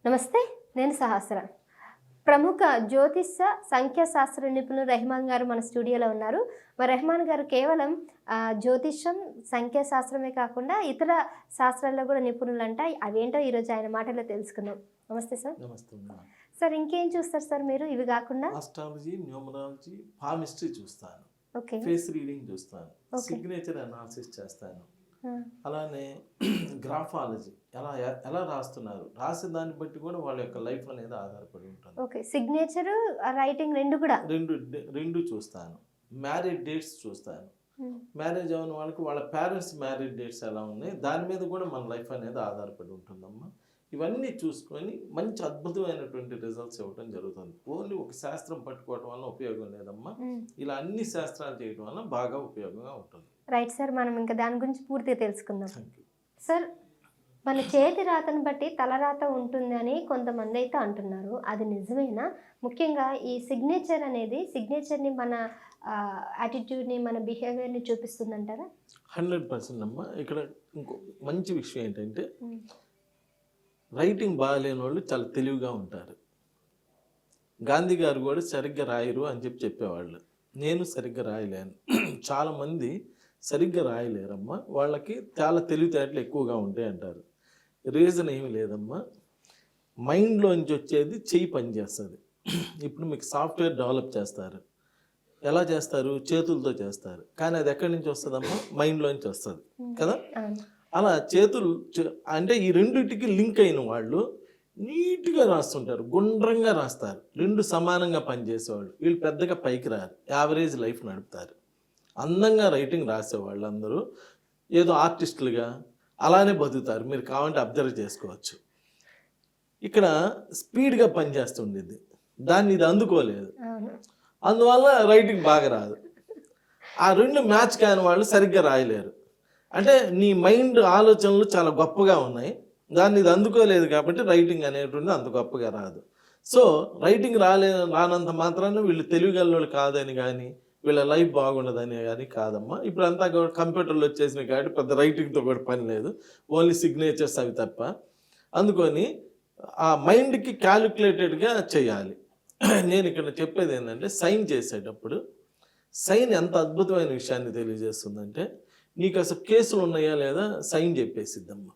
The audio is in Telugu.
నమస్తే, నేను సహస్ర. ప్రముఖ జ్యోతిష సంఖ్యాశాస్త్ర నిపుణులు రెహమాన్ గారు మన స్టూడియోలో ఉన్నారు. మరి రెహమాన్ గారు కేవలం జ్యోతిషం, సంఖ్యాశాస్త్రమే కాకుండా ఇతర శాస్త్రాల్లో కూడా నిపుణులంట. అవేంటో ఈరోజు ఆయన మాటల్లో తెలుసుకుందాం. నమస్తే సార్. నమస్తే. సార్, ఇంకేం చూస్తారు సార్ మీరు ఇవి కాకుండా? ఆస్ట్రాలజీ, న్యూమరాలజీ, పామిస్ట్రీ చూస్తాను, ఓకే, ఫేస్ రీడింగ్ చూస్తాను, సిగ్నేచర్ అనాలిసిస్ చేస్తాను, అలానే గ్రాఫాలజీ ఎలా ఎలా రాస్తున్నారు రాసే దాన్ని బట్టి కూడా వాళ్ళ యొక్క లైఫ్ అనేది ఆధారపడి ఉంటుంది. ఓకే, సిగ్నేచర్, రైటింగ్ రెండు కూడా రెండు చూస్తాను. మ్యారేజ్ డేట్స్ చూస్తాను. మ్యారేజ్ అయిన వాళ్ళకి వాళ్ళ పేరెంట్స్ మ్యారేజ్ డేట్స్ ఎలా ఉన్నాయి దాని మీద కూడా మన లైఫ్ అనేది ఆధారపడి ఉంటుందమ్మా. ఇవన్నీ చూసుకొని మంచి అద్భుతమైనటువంటి రిజల్ట్స్ ఇవ్వడం జరుగుతుంది. ఓన్లీ ఒక శాస్త్రం పట్టుకోవడం వల్ల ఉపయోగం లేదమ్మా, ఇలా అన్ని శాస్త్రాలు చేయడం వల్ల బాగా ఉపయోగంగా ఉంటుంది. రైట్ సార్, మనం ఇంకా దాని గురించి పూర్తిగా తెలుసుకుందాం. సార్, మన చేతి రాతను బట్టి తలరాత ఉంటుంది అని కొంతమంది అయితే అంటున్నారు. అది నిజమేనా? ముఖ్యంగా ఈ సిగ్నేచర్ అనేది సిగ్నేచర్ని మన యాటిట్యూడ్ని, మన బిహేవియర్ని చూపిస్తుందంటారా? 100% అమ్మా. ఇక్కడ ఇంకో మంచి విషయం ఏంటంటే రైటింగ్ బాగాలేని వాళ్ళు చాలా తెలివిగా ఉంటారు. గాంధీ గారు కూడా సరిగ్గా రాయరు అని చెప్పేవాళ్ళు. నేను సరిగ్గా రాయలేను. చాలామంది సరిగ్గా రాయలేరమ్మా, వాళ్ళకి చాలా తెలివితేటలు ఎక్కువగా ఉంటాయి అంటారు. రీజన్ ఏమి లేదమ్మా, మైండ్లోంచి వచ్చేది చెయ్యి పనిచేస్తుంది. ఇప్పుడు మీకు సాఫ్ట్వేర్ డెవలప్ చేస్తారు, ఎలా చేస్తారు? చేతులతో చేస్తారు. కానీ అది ఎక్కడి నుంచి వస్తుందమ్మా? మైండ్లోంచి వస్తుంది కదా. అలా చేతులు అంటే ఈ రెండింటికి లింక్ అయిన వాళ్ళు నీట్గా రాస్తుంటారు, గుండ్రంగా రాస్తారు. రెండు సమానంగా పనిచేసేవాళ్ళు వీళ్ళు పెద్దగా పైకి రారు, యావరేజ్ లైఫ్ నడుపుతారు. అందంగా రైటింగ్ రాసేవాళ్ళు అందరూ ఏదో ఆర్టిస్టులుగా అలానే బతుకుతారు. మీరు కావాలంటే అబ్జర్వ్ చేసుకోవచ్చు. ఇక్కడ స్పీడ్గా పనిచేస్తుండేది, దాన్ని ఇది అందుకోలేదు, అందువల్ల రైటింగ్ బాగా రాదు. ఆ రెండు మ్యాచ్ కాని వాళ్ళు సరిగ్గా రాయలేరు. అంటే నీ మైండ్ ఆలోచనలు చాలా గొప్పగా ఉన్నాయి, దాన్ని ఇది అందుకోలేదు కాబట్టి రైటింగ్ అనేటువంటి అంత గొప్పగా రాదు. సో రైటింగ్ రానంత మాత్రాన వీళ్ళు తెలివిగలవాళ్ళు కాదని కానీ వీళ్ళ లైఫ్ బాగుండదని కానీ కాదమ్మా. ఇప్పుడు అంతా కంప్యూటర్లు వచ్చేసినాయి కాబట్టి పెద్ద రైటింగ్తో కూడా పని లేదు, ఓన్లీ సిగ్నేచర్స్ అవి తప్ప. అందుకని ఆ మైండ్కి క్యాలిక్యులేటెడ్గా చేయాలి. నేను ఇక్కడ చెప్పేది ఏంటంటే సైన్ చేసేటప్పుడు సైన్ ఎంత అద్భుతమైన విషయాన్ని తెలియజేస్తుందంటే నీకు అసలు కేసులు ఉన్నాయా లేదా సైన్ చెప్పేసిద్దమ్మా.